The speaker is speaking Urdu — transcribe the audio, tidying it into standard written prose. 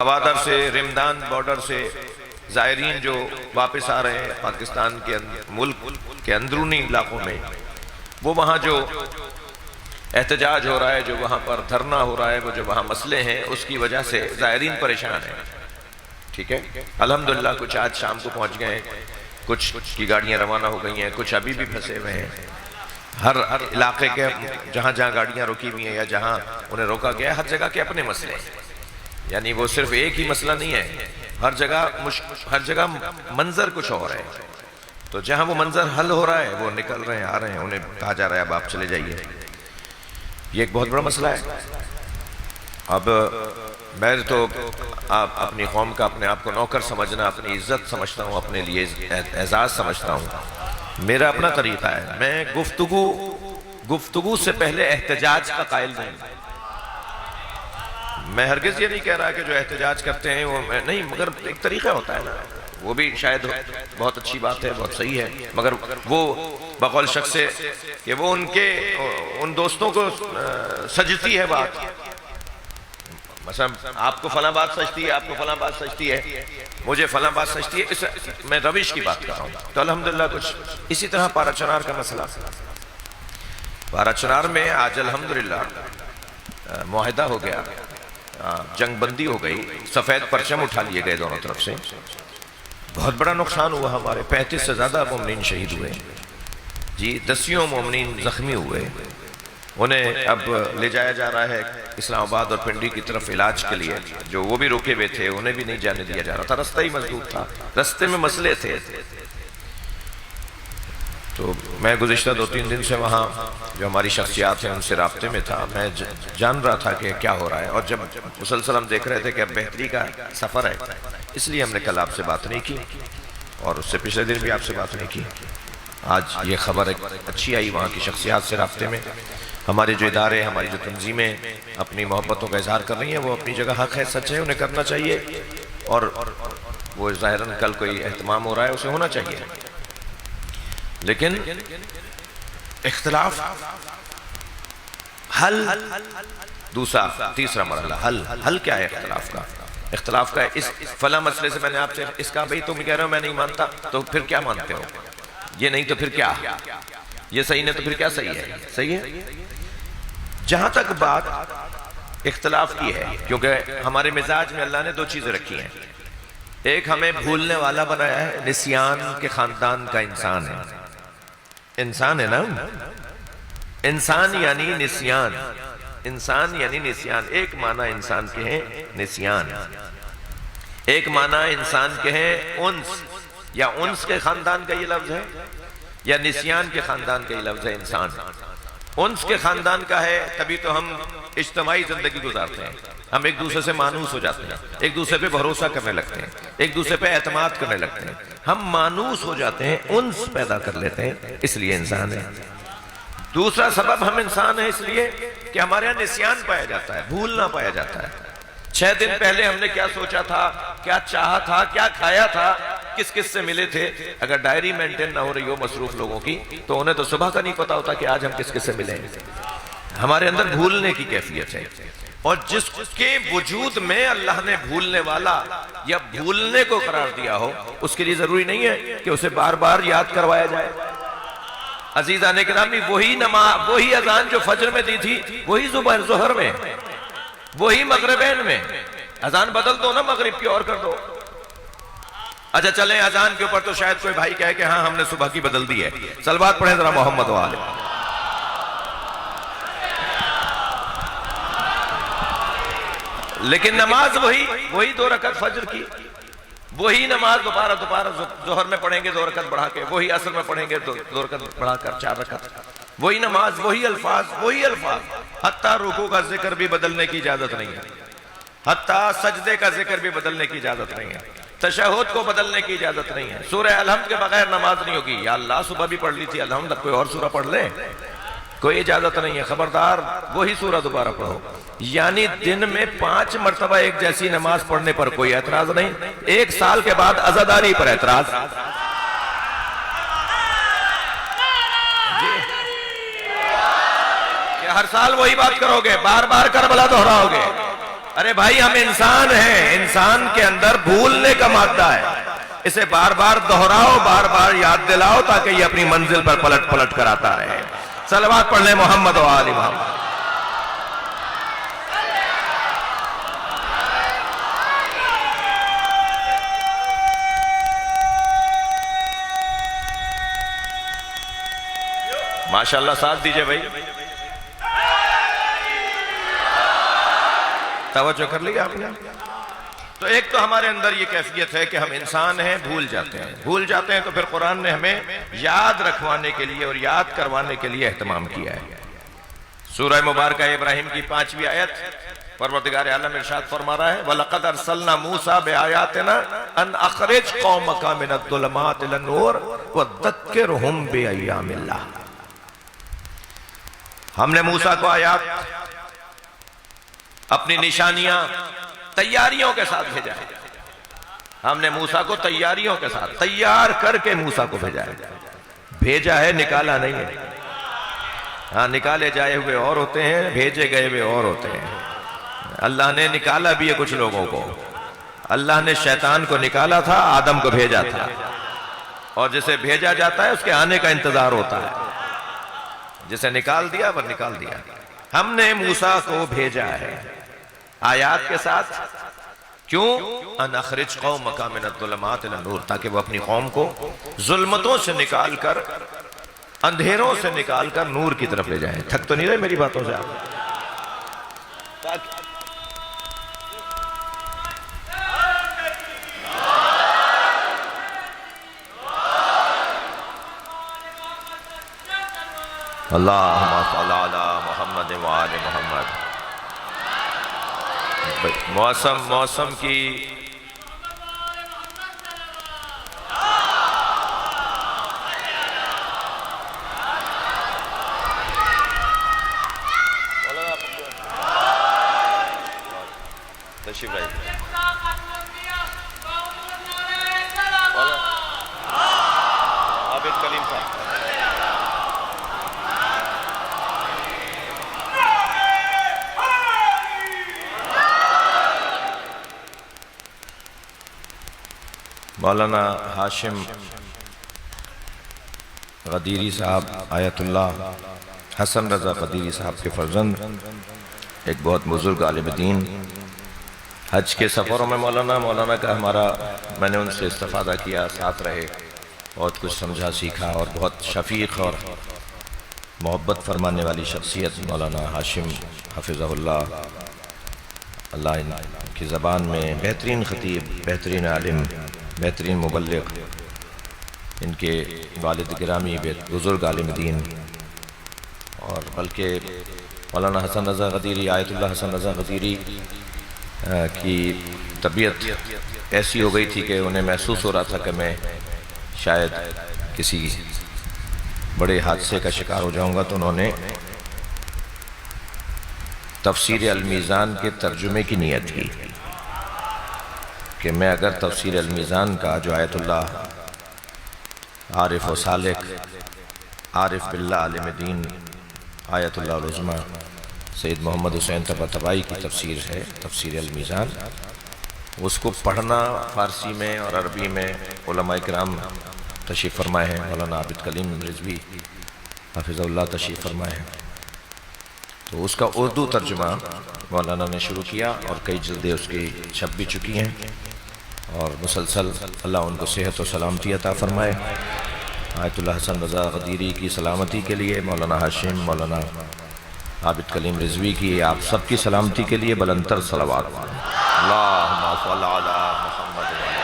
گوادر سے، رمدان بارڈر سے زائرین جو واپس آ رہے ہیں پاکستان کے ملک کے اندرونی علاقوں میں، وہ وہاں جو احتجاج ہو رہا ہے، جو وہاں پر دھرنا ہو رہا ہے، وہ جو وہاں مسئلے ہیں، اس کی وجہ سے زائرین پریشان ہیں. ٹھیک ہے، الحمدللہ کچھ آج شام کو پہنچ گئے ہیں، کچھ کی گاڑیاں روانہ ہو گئی ہیں، کچھ ابھی بھی پھنسے ہوئے ہیں. ہر علاقے کے جہاں جہاں گاڑیاں رکی ہوئی ہیں یا جہاں انہیں روکا گیا ہے، ہر جگہ کے اپنے مسئلے ہیں. یعنی وہ صرف ایک ہی مسئلہ نہیں ہے، ہر جگہ منظر کچھ اور ہے. تو جہاں وہ منظر حل ہو رہا ہے وہ نکل رہے ہیں، آ رہے ہیں، انہیں کہا جا رہا ہے اب آپ چلے جائیے. یہ ایک بہت بڑا مسئلہ ہے. اب میں تو اپنی قوم کا اپنے آپ کو نوکر سمجھنا اپنی عزت سمجھتا ہوں، اپنے لیے اعزاز سمجھتا ہوں. میرا اپنا طریقہ ہے، میں گفتگو سے پہلے احتجاج کا قائل نہیں. میں ہرگز یہ نہیں کہہ رہا کہ جو احتجاج کرتے ہیں وہ نہیں، مگر ایک طریقہ ہوتا ہے نا، وہ بھی شاید بہت اچھی بات ہے، بہت صحیح ہے، مگر وہ بقول شخص سے کہ وہ ان دوستوں کو سجتی ہے بات. مثلا آپ کو فلاں بات سجتی ہے، آپ کو فلاں بات سجتی ہے، مجھے فلاں بات سجتی ہے، میں روش کی بات کر رہا ہوں. تو الحمدللہ کچھ اسی طرح پارا چنار کا مسئلہ. پارا چنار میں آج الحمدللہ معاہدہ ہو گیا، جنگ بندی ہو گئی، سفید پرچم اٹھا لیے گئے دونوں طرف سے. بہت بڑا نقصان ہوا، ہمارے 35 سے زیادہ مومنین شہید ہوئے جی، دسیوں مومنین زخمی ہوئے. انہیں اب لے جایا جا رہا ہے اسلام آباد اور پنڈی کی طرف علاج کے لیے. جو وہ بھی روکے ہوئے تھے انہیں بھی نہیں جانے دیا جا رہا تھا، رستہ ہی مسدود تھا، رستے میں مسئلے تھے. تو میں گزشتہ 2-3 دن سے وہاں جو ہماری شخصیات ہیں ان سے رابطے میں تھا. میں جان رہا تھا کہ کیا ہو رہا ہے، اور جب مسلسل ہم دیکھ رہے تھے کہ اب بہتری کا سفر ہے، اس لیے ہم نے کل آپ سے بات نہیں کی اور اس سے پچھلے دن بھی آپ سے بات نہیں کی. آج یہ خبر ایک اچھی آئی وہاں کی شخصیات سے رابطے میں. ہمارے جو ادارے، ہماری جو تنظیمیں اپنی محبتوں کا اظہار کر رہی ہیں، وہ اپنی جگہ حق ہے، سچ ہے، انہیں کرنا چاہیے. اور وہ ظاہراً کل کوئی اہتمام ہو رہا ہے، اسے ہونا چاہیے. لیکن اختلاف حل، تیسرا مرحلہ حل کیا ہے اختلاف کا اس فلاں مسئلے سے میں نے آپ سے اس کا بھئی تم کہہ رہے ہو میں نہیں مانتا، تو پھر کیا مانتے ہو؟ یہ نہیں تو پھر کیا؟ یہ صحیح نہیں تو پھر کیا صحیح ہے؟ صحیح ہے. جہاں تک بات اختلاف کی ہے، کیونکہ ہمارے مزاج میں اللہ نے 2 چیزیں رکھی ہیں. ایک ہمیں بھولنے والا بنایا ہے، نسیان کے خاندان کا انسان ہے. انسان ہے نا، انسان یعنی نسیان، انسان یعنی نسیان. ایک معنی انسان کے ہیں نسیان، ایک معنی انسان کے ہیں انس، یا انس کے خاندان کا یہ لفظ ہے یا نسیان کے خاندان کا یہ لفظ ہے. انسان انس کے خاندان کا ہے، تبھی تو ہم اجتماعی زندگی گزارتے ہیں. ہم ایک دوسرے سے مانوس ہو جاتے ہیں، ایک دوسرے پہ بھروسہ کرنے لگتے ہیں، ایک دوسرے پہ اعتماد کرنے لگتے ہیں. ہم مانوس ہو جاتے ہیں، انس پیدا کر لیتے ہیں، اس لیے انسان ہے. دوسرا سبب ہم انسان ہیں اس لیے کہ ہمارے یہاں نسیان پایا جاتا ہے، بھولنا پایا جاتا ہے. 6 دن پہلے ہم نے کیا سوچا تھا، کیا چاہا تھا، کیا کھایا تھا، کس کس سے ملے تھے. اگر ڈائری مینٹین نہ ہو رہی ہو مصروف لوگوں کی تو انہیں تو صبح کا نہیں پتا ہوتا کہ آج ہم کس کس سے ملے. ہمارے اندر بھولنے کی کیفیت ہے، اور جس کے وجود میں اللہ نے بھولنے والا یا بھولنے کو قرار دیا ہو، اس کے لیے ضروری نہیں ہے کہ اسے بار بار یاد کروایا جائے. عزیزان اکرامی، وہی اذان جو فجر میں دی تھی، وہی ظہر میں، وہی مغربین میں. اذان بدل دو نا، مغرب کی اور کر دو. اچھا چلیں اذان کے اوپر تو شاید کوئی بھائی کہے کہ ہاں ہم نے صبح کی بدل دی ہے. صلوات پڑھیں ذرا محمد و آلہ. لیکن نماز وہی 2 رکعت فجر کی، وہی نماز دوبارہ ظہر میں پڑھیں گے 2 رکعت بڑھا کے، وہی عصر میں پڑھیں گے 2 رکعت بڑھا کر 4 رکعت. وہی نماز، وہی الفاظ. حتیٰ رکوع کا ذکر بھی بدلنے کی اجازت نہیں ہے، حتیٰ سجدے کا ذکر بھی بدلنے کی اجازت نہیں ہے، تشہد کو بدلنے کی اجازت نہیں ہے. سورہ الحمد کے بغیر نماز نہیں ہوگی. یا اللہ صبح بھی پڑھ لی تھی الحمد، کوئی اور سورہ پڑھ لے، کوئی اجازت نہیں ہے. خبردار وہی سورہ دوبارہ پڑھو. یعنی دن میں 5 مرتبہ ایک جیسی نماز پڑھنے پر کوئی اعتراض نہیں، 1 سال کے بعد عزاداری پر اعتراض. کہ ہر سال وہی بات کرو گے، بار بار کربلا دہراؤ گے. ارے بھائی ہم انسان ہیں، انسان کے اندر بھولنے کا مادہ ہے، اسے بار بار دہراؤ، بار بار یاد دلاؤ تاکہ یہ اپنی منزل پر پلٹ پلٹ کر آتا رہے۔ صلوات پڑھ لیں محمد و آل محمد۔ ماشاءاللہ ساتھ دیجئے بھائی، توجہ کر لیا آپ نے؟ تو ایک تو ہمارے اندر یہ کیفیت ہے کہ ہم انسان ہیں، بھول جاتے ہیں تو پھر قرآن نے ہمیں یاد رکھوانے کے لیے اور یاد کروانے کے لیے اہتمام کیا ہے۔ سورہ مبارکہ ابراہیم کی 5ویں آیت، پروردگار عالم ارشاد فرما رہا ہے وَلَقَدْ أَرْسَلْنَا مُوسَى بِآيَاتِنَا أَنْ أَخْرِجْ قَوْمَكَ مِنَ الظُّلُمَاتِ إِلَى النُّورِ وَذَكِّرْهُمْ بِأَيَّامِ اللَّهِ۔ ہم نے موسیٰ کو آیات، اپنی نشانیاں، تیاریوں کے ساتھ بھیجا ہے۔ ہم نے موسیٰ کو تیاریوں کے ساتھ تیار کر کے موسیٰ کو بھیجا ہے۔ بھیجا ہے، نکالا نہیں ہے۔ ہاں نکالے جائے ہوئے اور ہوتے ہیں، بھیجے گئے ہوئے اور ہوتے ہیں۔ اللہ نے نکالا بھی ہے کچھ لوگوں کو۔ اللہ نے شیطان کو نکالا تھا، آدم کو بھیجا تھا، اور جسے بھیجا جاتا ہے اس کے آنے کا انتظار ہوتا ہے۔ جسے نکال دیا وہ نکال دیا۔ ہم نے موسیٰ کو بھیجا ہے آیات کے ساتھ، کیوں؟ ان اخرج قومک من الظلمات الی النور، تاکہ وہ اپنی قوم کو ظلمتوں سے نکال کر، اندھیروں سے نکال کر نور کی طرف لے جائیں۔ تھک تو نہیں رہے میری باتوں سے آپ؟ اللہم صلی علی محمد و آل محمد۔ موسم کی تشریف لائیے۔ عابد کلیم صاحب، مولانا ہاشم غدیری صاحب، آیت اللہ حسن رضا غدیری صاحب کے فرزند، ایک بہت بزرگ عالم دین۔ حج کے سفروں میں مولانا کا ہمارا، میں نے ان سے استفادہ کیا، ساتھ رہے، بہت کچھ سمجھا سیکھا، اور بہت شفیق اور محبت فرمانے والی شخصیت مولانا ہاشم حفظہ اللہ۔ اللہ ان کی زبان میں بہترین خطیب، بہترین عالم، بہترین مبلغ، ان کے والد گرامی بزرگ عالم دین، اور بلکہ مولانا حسن رضا غدیری، آیت اللہ حسن رضا غدیری کی طبیعت ایسی ہو گئی تھی کہ انہیں محسوس ہو رہا تھا کہ میں شاید کسی بڑے حادثے کا شکار ہو جاؤں گا، تو انہوں نے تفسیر المیزان کے ترجمے کی نیت کی کہ میں اگر تفسیر المیزان کا، جو آیت اللہ عارف و سالک، عارف باللہ عالم دین، آیت اللہ العظمیٰ سید محمد حسین طباطبائی کی تفسیر ہے، تفسیر المیزان، اس کو پڑھنا فارسی میں اور عربی میں علماء کرام تشریف فرمائے ہیں، مولانا عابد کلیم رضوی حفظہ اللہ تشریف فرمائے ہیں، تو اس کا اردو ترجمہ مولانا نے شروع کیا، اور کئی جلدیں اس کی چھپ بھی چکی ہیں، اور مسلسل اللہ ان کو صحت و سلامتی عطا فرمائے۔ آیت اللہ حسن رضا غدیری کی سلامتی کے لیے، مولانا ہاشم، مولانا عابد کلیم رضوی کی، آپ سب کی سلامتی کے لیے بلندتر صلوات۔ اللہم صلی علی محمد۔